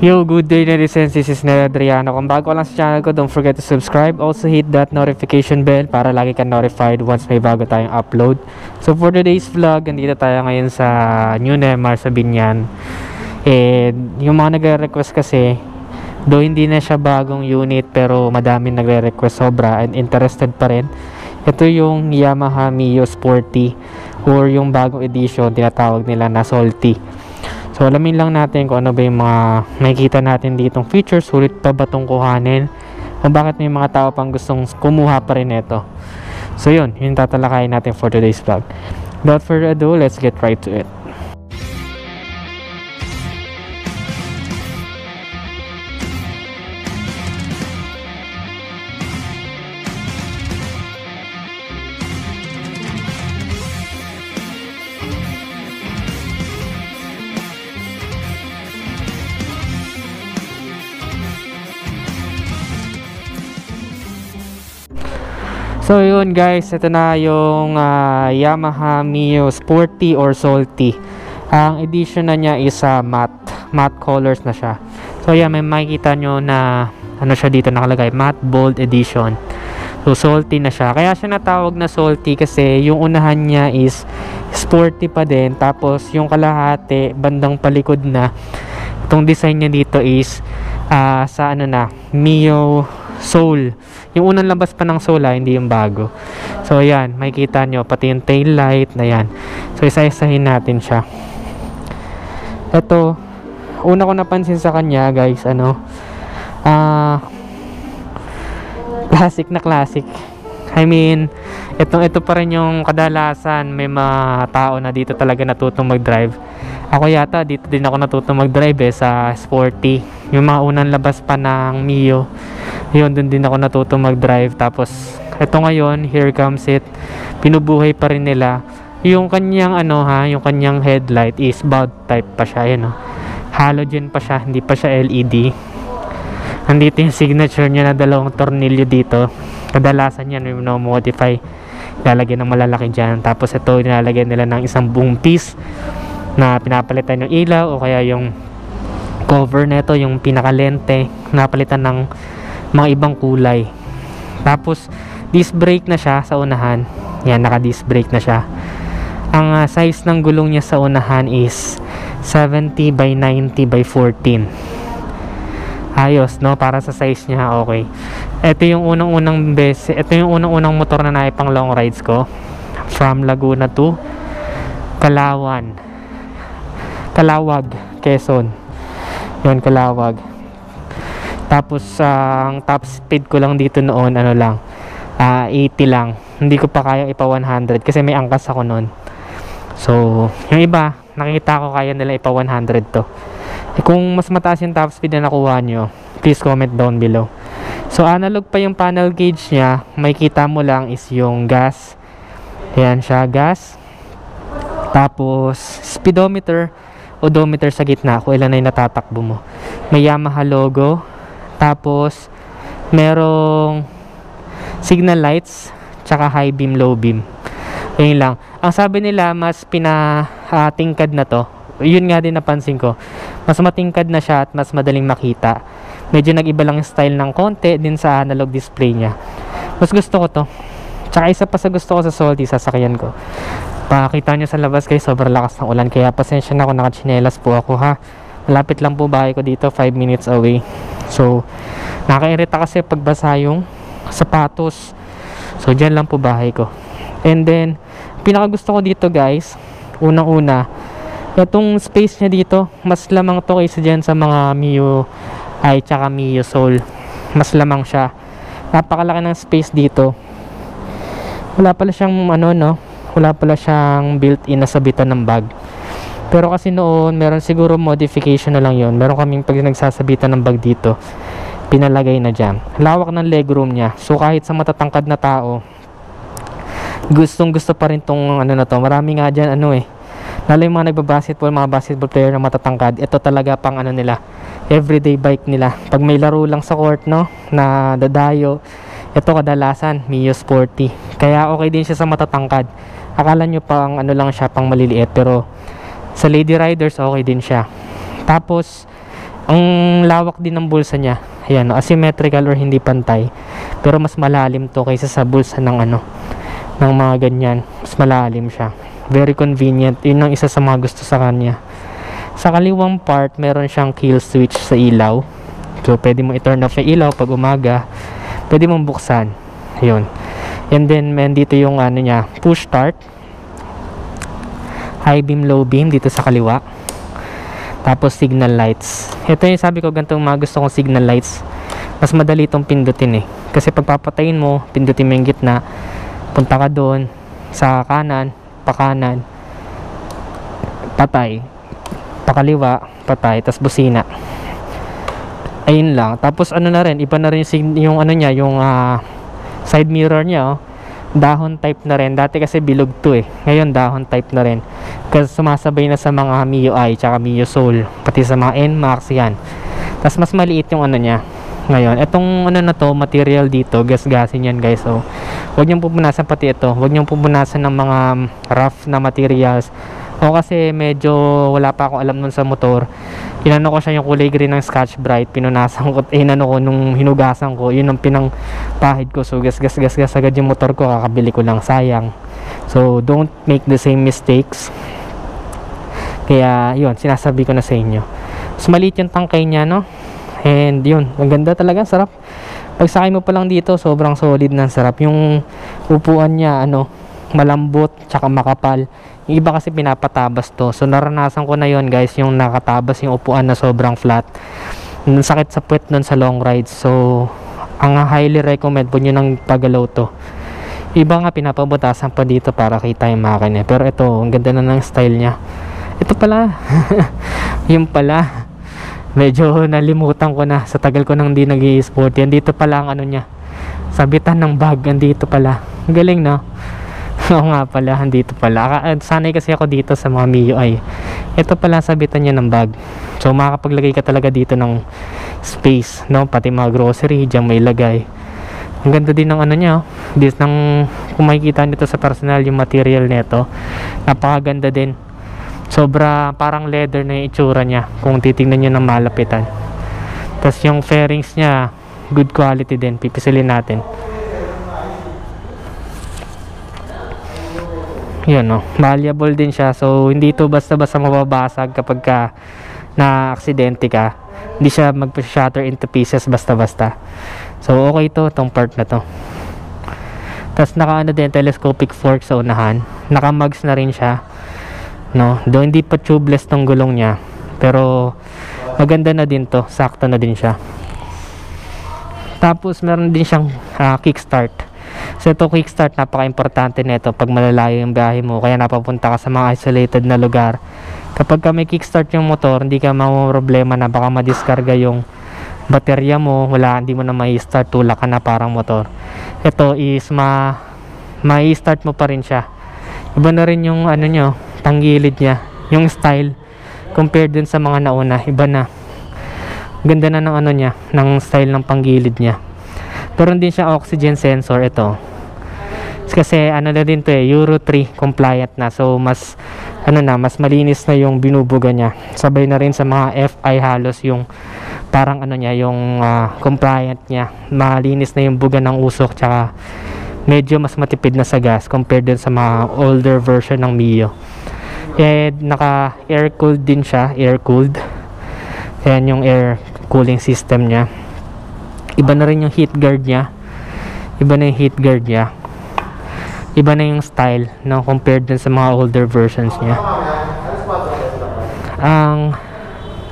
Yo, good day netizens, this is Ned Adriano. Kung bago ka lang sa channel ko, don't forget to subscribe. Also hit that notification bell para lagi ka notified once may bago tayong upload. So for today's vlog, nandito tayo ngayon sa New Nemar sa Binyan. And yung mga nagre-request kasi, though hindi na siya bagong unit pero madami nagre-request sobra and interested pa rin. Ito yung Yamaha Mio Sporty or yung bagong edition, tinatawag nila na Salty. So alamin lang natin kung ano ba yung mga makikita natin ditong features, sulit pa ba itong kuhanin, o bakit may mga tao pang gustong kumuha pa rin ito. So yun, yung tatalakayin natin for today's vlog. Without further ado, let's get right to it. So yun guys, ito na yung Yamaha Mio Sporty or Salty. Ang edition na niya is matte colors na siya. So yan, may makikita nyo na ano siya dito nakalagay, matte bold edition. So salty na siya. Kaya siya natawag na salty kasi yung unahan niya is sporty pa din. Tapos yung kalahati, bandang palikod na, itong design niya dito is sa ano na, Mio Soul. Yung unang labas pa ng Soul, hindi yung bago. So ayan, makikita nyo pati yung tail light na yan. So isa-isahin natin siya. Ito, una ko napansin sa kanya guys, classic na classic. I mean, ito pa rin yung kadalasan may mga tao na dito talaga natutong mag-drive. Ako yata dito din ako natutong mag-drive sa Sporty. Yung mga unang labas pa ng Mio, yun, dun din ako natutong mag-drive. Tapos ito ngayon, here comes it, pinubuhay pa rin nila. Yung kanyang yung kanyang headlight is bulb type pa siya, halogen pa siya, hindi pa siya LED. Andito yung signature niya na dalawang tornilyo dito. Kadalasan yan may modify, lalagyan ng malalaki dyan. Tapos ito, nilalagyan nila ng isang buong piece na pinapalitan yung ilaw o kaya yung cover nito, yung pinakalente, napalitan ng mga ibang kulay. Tapos disc brake na siya sa unahan. Yan, naka disc brake na siya. Ang size ng gulong niya sa unahan is 70 by 90 by 14. Ayos, no? Para sa size niya, okay. Ito yung unang-unang motor na naipang long rides ko from Laguna to Calawag, Quezon. Yun, Calawag. Tapos ang top speed ko lang dito noon 80 lang. Hindi ko pa kaya ipa 100 kasi may angkas ako noon. So yung iba nakita ko kaya nila ipa 100 to. Kung mas mataas yung top speed na nakuha nyo, please comment down below. So analog pa yung panel gauge nya. May kita mo lang is yung gas. Ayan siya, gas. Tapos speedometer, odometer sa gitna kung ilan ay natatakbo mo. May Yamaha logo. Tapos merong signal lights tsaka high beam, low beam. Ayun lang. Ang sabi nila mas pinatingkad na to. Yun nga din napansin ko. Mas matingkad na siya at mas madaling makita. Medyo nag-iba lang yung style ng konti din sa analog display niya. Mas gusto ko to. Tsaka isa pa sa gusto ko sa Salty, sasakyan ko. Pakita nyo sa labas guys, sobrang lakas ng ulan. Kaya pasensya na kung nakachinelas po ako ha. Malapit lang po bahay ko dito, 5 minutes away. So, nakairita kasi pagbasa yung sapatos. So, dyan lang po bahay ko. And then, pinakagusto ko dito guys, unang-una, itong space niya dito, mas lamang to kaysa dyan sa mga Mio tsaka Mio Soul. Mas lamang siya. Napakalaki ng space dito. Wala pala siyang wala pala siyang built-in na sabitan ng bag. Pero kasi noon, meron siguro modification na lang yon. Meron kaming pag nagsasabitan ng bag dito, pinalagay na dyan. Lawak ng legroom niya. So kahit sa matatangkad na tao, gustong gusto pa rin tong na to. Marami nga dyan lalo yung mga mga basketball player na matatangkad. Ito talaga pang nila, everyday bike nila. Pag may laro lang sa court na dadayo, ito kadalasan Mio Sporty. Kaya okay din siya sa matatangkad. Akala nyo pang lang siya, pang maliliit, pero sa lady riders okay din siya. Tapos Ang lawak din ng bulsa niya. Ayan, asymmetrical or hindi pantay. Pero mas malalim to kaysa sa bulsa ng ano, ng mga ganyan. Mas malalim siya. Very convenient. Yun ang isa sa mga gusto sa kanya. Sa kaliwang part, meron siyang kill switch sa ilaw. So, pwede mo i-turn off yung ilaw pag umaga. Pwede mong buksan. Ayun. And then, dito yung ano niya, push start. High beam, low beam dito sa kaliwa. Tapos signal lights. Ito yung sabi ko, ganitong mga gusto kong signal lights. Mas madali itong pindutin eh. Kasi pag papatayin mo, pindutin mo yung gitna. Punta ka doon sa kanan, pakanan, patay. Pakaliwa, patay. Tapos busina. Ayun lang. Tapos ano na rin, iba na rin yung ano niya, yung side mirror niya. Oh. Dahon type na rin. Dati kasi bilog to eh. Ngayon dahon type na rin. Kasi sumasabay na sa mga MIUI tsaka MIUI Soul. Pati sa mga NMAX yan. Tapos mas maliit yung ano niya. Ngayon, itong ano na to, material dito, gas-gasin yan guys. So, huwag niyong pupunasan pati ito. Huwag niyong pupunasan ng mga rough na materials. O kasi medyo wala pa akong alam nun sa motor. Inano ko siya yung kulay green ng Scotch Brite. Pinunasan ko, inano ko nung hinugasan ko. Yun ang pinangpahid ko. So gas agad yung motor ko. Kakabili ko lang, sayang. So don't make the same mistakes. Kaya yun, sinasabi ko na sa inyo. Mas maliit yung tangkay niya, no? And yun, ang ganda talaga, sarap. Pag sakay mo pa lang dito, sobrang solid na sarap. Yung upuan niya, ano, malambot, tsaka makapal. Yung iba kasi pinapatabas to. So naranasan ko na yon guys, yung nakatabas yung upuan na sobrang flat. Sakit sa puwet nun sa long ride. So ang highly recommend po nyo ng pagalaw to. Iba nga pinapabutasan pa dito para kita yung makina. Pero ito, ang ganda na ng style nya. Ito pala. Yung pala. Medyo nalimutan ko na. Sa tagal ko nang di nag-i-sport yan. Dito pala ang ano nya. Sabitan ng bag. Andito pala. Ang galing, no? Oo nga pala, andito pala. Sanay kasi ako dito sa mga MIUI. Ito pala sabitan niya ng bag. So makakapaglagay ka talaga dito ng space, no? Pati mga grocery, diyan may lagay. Ang ganda din ng ano niya, oh. This ng kung makikita nito sa personal yung material nito. Napakaganda din. Sobra parang leather na yung itsura niya kung titingnan niyo ng malapitan. Tapos yung fairings niya, good quality din. Pipisilin natin. Yun, no? Malleable din siya. So hindi ito basta-basta mababasag kapag ka na aksidente ka. Hindi siya mag-shatter into pieces basta-basta. So okay to, tong part na to. Tapos naka ano din, telescopic fork sa unahan. Naka mugs na rin siya, no? Do hindi pa tubeless tong gulong niya. Pero maganda na din to, sakto na din siya. Tapos meron din siyang kickstart. So ito kickstart, napaka-importante nito pag malalayo yung biyahe mo, kaya napapunta ka sa mga isolated na lugar. Kapag ka may kickstart yung motor, hindi ka problema na baka madiskarga yung baterya mo, hindi mo na mai-start, tulak ka na parang motor. Ito is mai-start mo pa rin siya. Iba na rin yung ano nyo, tanggilid niya, yung style compared dun sa mga nauna, iba na. Ganda na ng ano niya, ng style ng panggilid niya. Pero din siya oxygen sensor ito. Kasi ano na din to eh, Euro 3 compliant na. So mas mas malinis na yung binubuga niya. Sabay na rin sa mga FI halos yung parang ano niya, yung compliant niya. Malinis na yung buga ng usok, tsaka medyo mas matipid na sa gas compared din sa mga older version ng Mio. Naka air cooled din siya, air cooled. Ayan yung air cooling system niya. Iba na rin yung heat guard niya. Iba na yung heat guard niya. Iba na yung style, no, compared dun sa mga older versions niya. Ang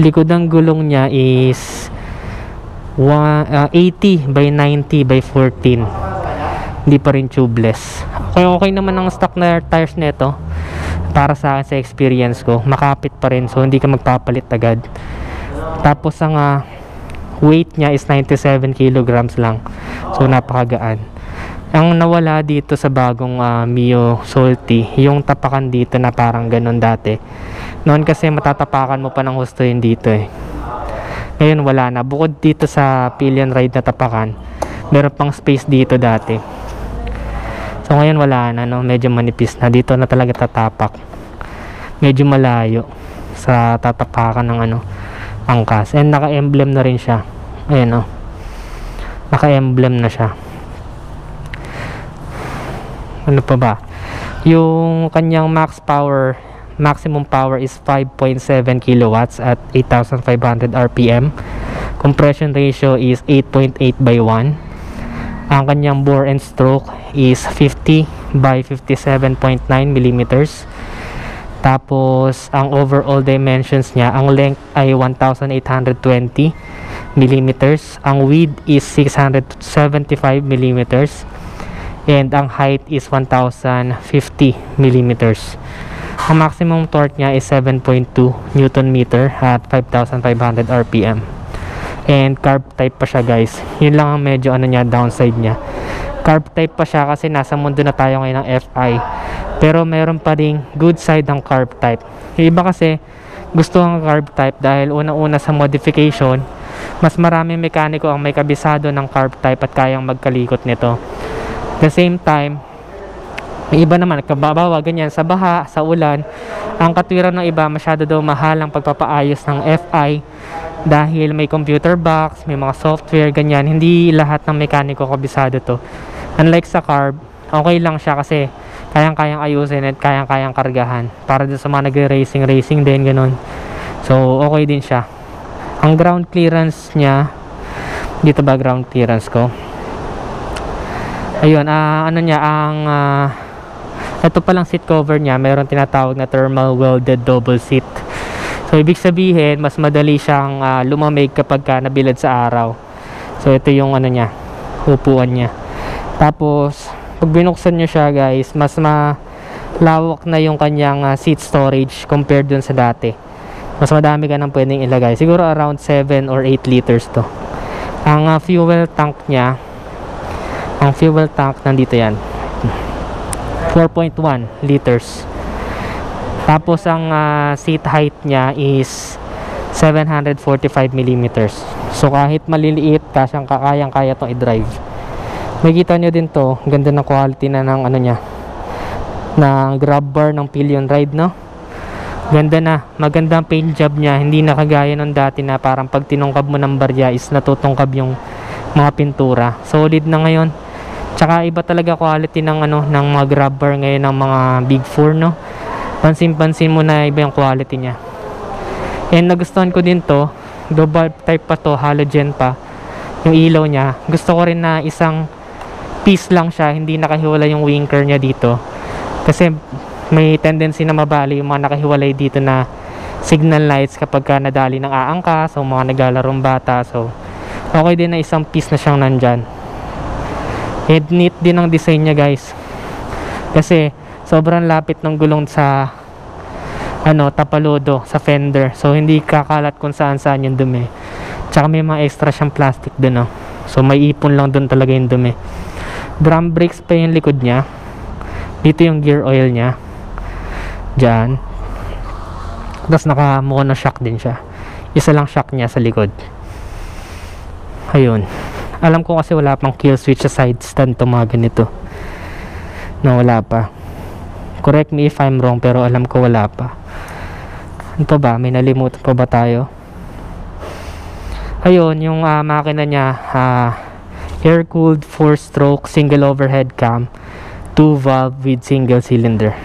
likod ng gulong niya is 80 by 90 by 14. Hindi pa rin tubeless. Okay naman ang stock na tires nito. Para sa akin, sa experience ko, makapit pa rin, so hindi ka magpapalit agad. Tapos ang weight niya is 97 kilograms lang. So napakagaan. Ang nawala dito sa bagong Mio Salty, yung tapakan dito na parang ganun dati. Noon kasi matatapakan mo pa ng husto yun dito eh. Ngayon wala na. Bukod dito sa pillion ride na tapakan, meron pang space dito dati. So ngayon wala na, no? Medyo manipis na. Dito na talaga tatapak. Medyo malayo sa tatapakan ng angkas. And naka-emblem na rin siya. Ayan, oh. Naka-emblem na siya. Ano pa ba? Yung kanyang maximum power is 5.7 kilowatts at 8,500 RPM. Compression ratio is 8.8/1. Ang kanyang bore and stroke is 50 by 57.9 millimeters. Tapos ang overall dimensions niya, ang length ay 1,820 millimeters, ang width is 675 millimeters, and ang height is 1,050 millimeters. Ang maximum torque niya is 7.2 Newton meter at 5,500 RPM. And carb type pa siya, guys. Yun lang ang medyo niya, downside niya. Carb type pa siya kasi nasa mundo na tayo ngayon ng FI. Pero meron pa ring good side ng carb type. Yung iba kasi gusto ang carb type dahil unang-una sa modification, mas maraming mekaniko ang may kabisado ng carb type at kayang magkalikot nito. At the same time, may iba naman nagkababawa ganyan sa baha, sa ulan. Ang katwiran ng iba, masyado daw mahal ang pagpapaayos ng FI dahil may computer box, may mga software ganyan. Hindi lahat ng mekaniko kabisado to. Unlike sa carb, okay lang siya kasi kayang-kayang ayusin at kayang-kayang kargahan para din sa mga nagre-racing din ganun. So okay din siya. Ang ground clearance niya, dito ba ground clearance ko? Ayun, ito palang seat cover niya, mayroon tinatawag na thermal welded double seat. So ibig sabihin, mas madali siyang lumamig kapag nabilad sa araw. So ito yung niya, upuan niya. Tapos pag binuksan niyo siya, guys, mas malawak na yung kanyang seat storage compared dun sa dati. Mas madami ka nang pwedeng ilagay. Siguro around 7 or 8 liters to. Ang fuel tank niya, ang fuel tank nandito yan, 4.1 liters. Tapos ang seat height niya is 745 millimeters. So kahit maliliit, kayang-kaya itong i-drive. Makikita nyo din to, ganda ng quality na ng niya, ng grab bar ng pillion ride, no? Ganda na, magandang paint job niya, hindi na kagaya nung dati na parang pag tinungkab mo ng barya is natutungkab yung mga pintura. Solid na ngayon. Tsaka iba talaga quality ng ng mga grab bar ngayon ng mga Big 4, no? Pansin-pansin mo na iba yung quality niya. And nagustuhan ko din to, double type pa to, halogen pa yung ilaw niya. Gusto ko rin na isang piece lang siya, hindi nakahiwalay yung winker niya dito. Kasi may tendency na mabali yung mga nakahiwalay dito na signal lights kapag nadali ng aangkas o mga naglalarong bata. So okay din na isang piece na siyang nandyan. And neat din ang design niya, guys, kasi sobrang lapit ng gulong sa tapalodo, sa fender. So hindi kakalat kung saan-saan yung dumi. Tsaka may mga extra siyang plastic dun, no? So may ipon lang dun talaga yung dumi. Drum brakes pa yung likod niya. Dito yung gear oil niya, dyan. Tapos naka mono shock din siya. Isa lang shock niya sa likod. Ayun. Alam ko kasi wala pang kill switch sa side stand to mga ganito. No, wala pa. Correct me if I'm wrong, pero alam ko wala pa. Ano pa ba? May nalimutan pa ba tayo? Ayun, yung makina niya, air-cooled 4-stroke single overhead cam, 2-valve with single cylinder.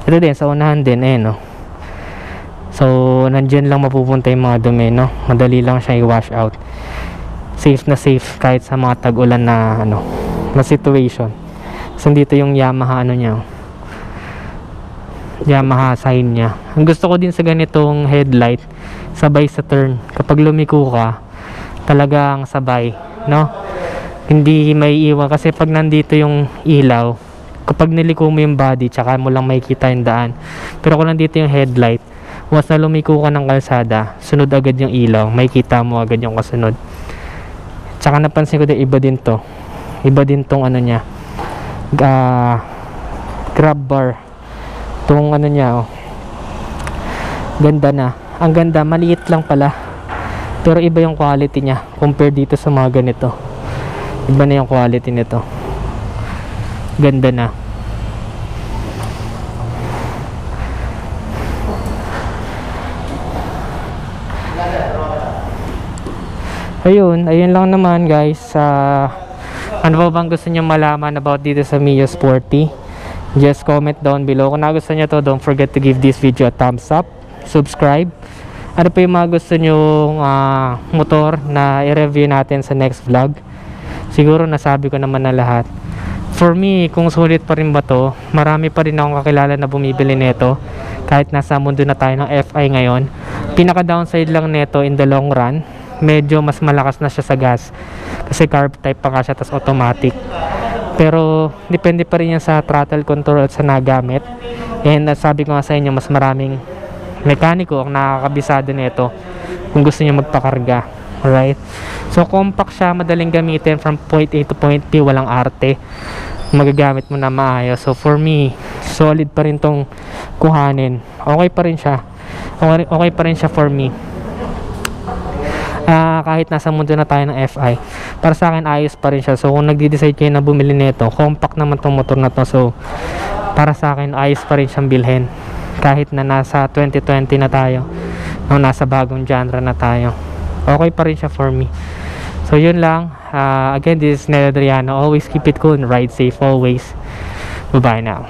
Ito din, sa unahan din, no? So, nandyan lang mapupunta yung mga dumi, no? Madali lang siya i-wash out. Safe na safe kahit sa mga tag-ulan na na situation. So dito yung Yamaha niya, Yamaha sign niya. Ang gusto ko din sa ganitong headlight, sabay sa turn. Kapag lumiko ka, talagang sabay, no? Hindi may iwan kasi pag nandito yung ilaw, kapag niliko mo yung body, tsaka mo lang makikita yung daan. Pero kung nandito yung headlight, once na lumiko ka ng kalsada, sunod agad yung ilaw, makikita mo agad yung kasunod. Tsaka napansin ko din, iba din to. Iba din tong niya, grab bar. Tong niya, ganda na. Ang ganda, maliit lang pala. Pero iba yung quality niya compared dito sa mga ganito. Iba na yung quality nito. Ganda na. Ayun lang naman guys. Ano ba bang gusto niyo malaman about dito sa Mio Sporty? Just comment down below. Kung nagustuhan niyo to, don't forget to give this video a thumbs up, subscribe. Ano pa yung mga gusto nyong motor na i-review natin sa next vlog? Siguro nasabi ko naman na lahat. For me, kung sulit pa rin ba to, marami pa rin akong kakilala na bumibili nito. Kahit nasa mundo na tayo ng FI ngayon. Pinaka downside lang nito in the long run, medyo mas malakas na siya sa gas. Kasi carb type pa nga siya, tas automatic. Pero depende pa rin yan sa throttle control at sa nagamit. And sabi ko nga sa inyo, mas maraming mekaniko ang nakakabisado nito kung gusto niyo magpakarga. Alright? So compact siya, madaling gamitin from point A to point B, walang arte. Magagamit mo na maayos. So for me, solid pa rin tong kuhanin. Okay pa rin siya. Okay pa rin siya for me. Kahit nasa mundo na tayo ng FI, para sa akin ayos pa rin siya. So kung nagde-decide kayo na bumili nito, compact naman tong motor na to. So para sa akin ayos pa rin siyang bilhin kahit na nasa 2020 na tayo, no, nasa bagong genre na tayo. Okay pa rin siya for me. So yun lang. Again, this is Ned Adriano. Always keep it cool and ride safe always. Bye bye now.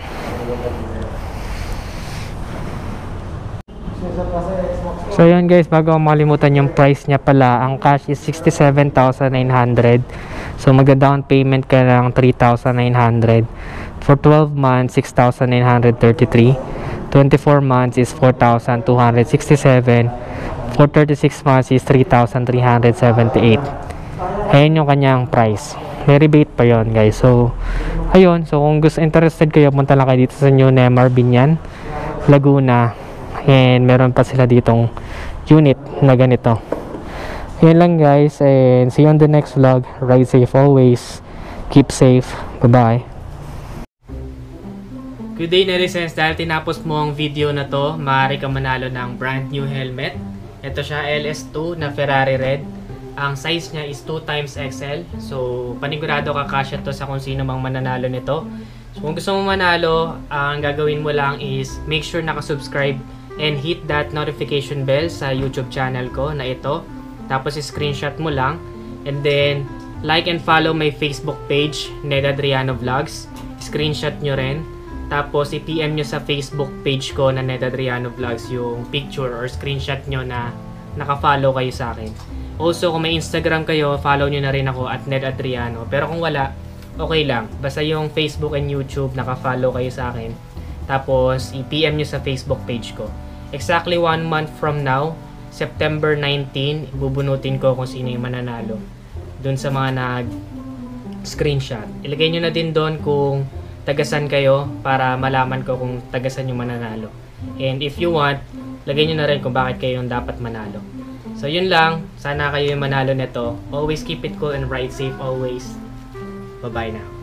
So yun guys, bago ako makalimutan yung price niya pala, ang cash is 67,900. So magda-down payment ka lang 3,900. For 12 months, 6,933. 24 months is 4,267. For 36 months is 3,378. Ayan yung kanyang price. May rebate pa yon guys. So ayun, so kung interested kayo, punta lang kayo dito sa New Nemar Binyan, Laguna. And meron pa sila ditong unit na ganito. Yan lang guys, and see you on the next vlog. Ride safe always, keep safe, bye bye. Good day netizens, dahil tinapos mo ang video na to, maaari ka manalo ng brand new helmet. Ito siya, LS2 na Ferrari red. Ang size niya is 2XXL. So panigurado ka kasya to sa kung sino mang mananalo nito. So kung gusto mo manalo, ang gagawin mo lang is make sure nakasubscribe and hit that notification bell sa YouTube channel ko na ito. Tapos screenshot mo lang. And then, like and follow my Facebook page, Ned Adriano Vlogs. Screenshot nyo rin. Tapos, i-PM nyo sa Facebook page ko na Ned Adriano Vlogs yung picture or screenshot nyo na naka-follow kayo sa akin. Also, kung may Instagram kayo, follow nyo na rin ako at Ned Adriano. Pero kung wala, okay lang. Basta yung Facebook and YouTube, naka-follow kayo sa akin. Tapos, i-PM nyo sa Facebook page ko. Exactly 1 month from now, September 19, ibubunutin ko kung sino yung mananalo dun sa mga nag-screenshot. Ilagay nyo na din doon kung tagasan kayo para malaman ko kung tagasan yung mananalo. And if you want, lagay nyo na rin kung bakit kayo yung dapat manalo. So yun lang, sana kayo yung manalo nito. Always keep it cool and ride safe always. Bye bye now.